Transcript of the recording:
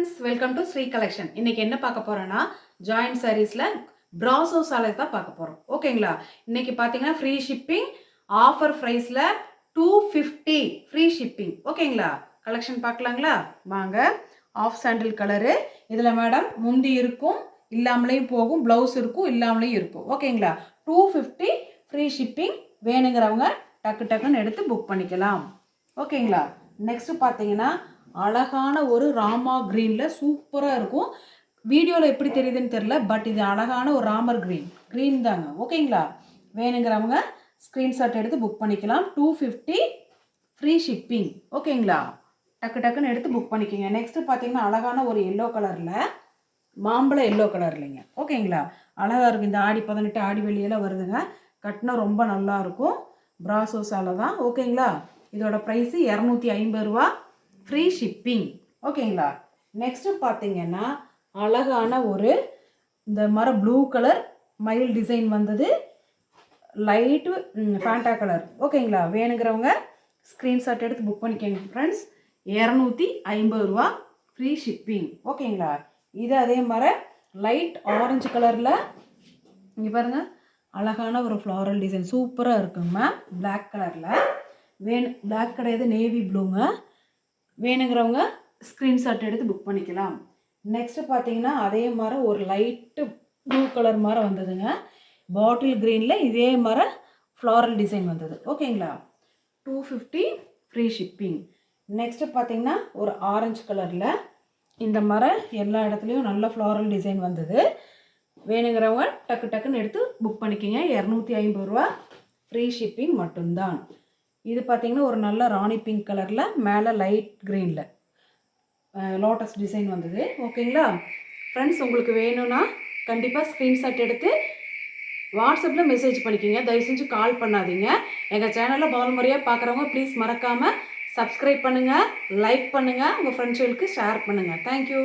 friends, welcome to Sri Collection. இன்னைக்கு என்ன பார்க்க போறோம்னா ஜாயிண்ட் சாரீஸ்ல பிராசோ சாரீஸ் தான் பார்க்க போறோம். ஓகேங்களா? இன்னைக்கு பாத்தீங்கன்னா ஃப்ரீ ஷிப்பிங் ஆஃபர் பிரைஸ்ல 250 ஃப்ரீ ஷிப்பிங். ஓகேங்களா? கலெக்ஷன் பார்க்கலாங்களா? வாங்க. Off sandal colour. இதுல மேடம் முந்தி இருக்கும், இல்லாமலேயும் போகும், பிளவுஸ் இருக்கும், இல்லாமலேயும் இருக்கும். ஓகேங்களா? 250 ஃப்ரீ ஷிப்பிங். வேணுங்கிறவங்க டக்கு டக்குன்னு எடுத்து புக் பண்ணிக்கலாம். ஓகேங்களா? நெக்ஸ்ட் பாத்தீங்கன்னா அழகான ஒரு ராமா கிரீன்ல சூப்பரா இருக்கும். வீடியோல எப்படி தெரியுதுன்னு தெரியல, பட் இது அழகான ஒரு ராமர் கிரீன் தாங்க. ஓகேங்களா? வேணுங்கிறவங்க ஸ்கிரீன்ஷாட் எடுத்து புக் பண்ணிக்கலாம். 250 ஃப்ரீ ஷிப்பிங். ஓகேங்களா? டக்கு டக்குன்னு எடுத்து புக் பண்ணிக்கோங்க. நெக்ஸ்ட் பார்த்தீங்கன்னா அழகான ஒரு எல்லோ கலர்ல, மாம்பழ எல்லோ கலர் இல்லைங்க. ஓகேங்களா? அழகா இருக்கும். இந்த ஆடி 18 ஆடி வெள்ளியெல்லாம் வருதுங்க. கட்டினா ரொம்ப நல்லா இருக்கும். பிராசோ சாலை தான். ஓகேங்களா? இதோட ப்ரைஸ் 250 ரூபா ஃப்ரீ ஷிப்பிங். ஓகேங்களா? நெக்ஸ்ட் பார்த்தீங்கன்னா அழகான ஒரு இந்த மாதிரி ப்ளூ கலர் மயில் டிசைன் வந்தது, லைட்டு ஃபேண்டா கலர். ஓகேங்களா? வேணுங்கிறவங்க ஸ்க்ரீன்ஷாட் எடுத்து புக் பண்ணிக்கோங்க ஃப்ரெண்ட்ஸ். 250 ரூபா ஃப்ரீ ஷிப்பிங். ஓகேங்களா? இது அதே மாதிரி லைட் ஆரஞ்சு கலரில் இங்கே பாருங்கள், அழகான ஒரு ஃப்ளாரல் டிசைன் சூப்பராக இருக்குங்க மேம். பிளாக் கலரில் பிளாக் கிடையாது, நேவி ப்ளூங்க. வேணுங்கிறவங்க ஸ்க்ரீன்ஷாட் எடுத்து புக் பண்ணிக்கலாம். நெக்ஸ்ட் பார்த்தீங்கன்னா அதே மாதிரி ஒரு லைட்டு ப்ளூ கலர் மாதிரி வந்ததுங்க. பாட்டில் க்ரீனில் இதே மாதிரி ஃப்ளாரல் டிசைன் வந்தது. ஓகேங்களா? 250 ஃப்ரீ ஷிப்பிங். நெக்ஸ்ட்டு பார்த்தீங்கன்னா ஒரு ஆரஞ்சு கலரில் இந்த மாதிரி எல்லா இடத்துலையும் நல்ல ஃப்ளாரல் டிசைன் வந்தது. வேணுங்கிறவங்க டக்கு டக்குன்னு எடுத்து புக் பண்ணிக்கோங்க. 250 ரூபா ஃப்ரீ ஷிப்பிங் மட்டும்தான். இது பார்த்தீங்கன்னா ஒரு நல்ல ராணி பிங்க் கலரில், மேலே லைட் க்ரீனில் லோட்டஸ் டிசைன் வந்தது. ஓகேங்களா ஃப்ரெண்ட்ஸ்? உங்களுக்கு வேணும்னா கண்டிப்பாக ஸ்க்ரீன்ஷாட் எடுத்து வாட்ஸ்அப்பில் மெசேஜ் பண்ணிக்கோங்க. தயவு செஞ்சு கால் பண்ணாதீங்க. எங்கள் சேனலில் முதல் முறையாக பார்க்குறவங்க ப்ளீஸ் மறக்காமல் சப்ஸ்கிரைப் பண்ணுங்கள், லைக் பண்ணுங்கள், உங்கள் ஃப்ரெண்ட்ஸுகளுக்கு ஷேர் பண்ணுங்கள். தேங்க்யூ.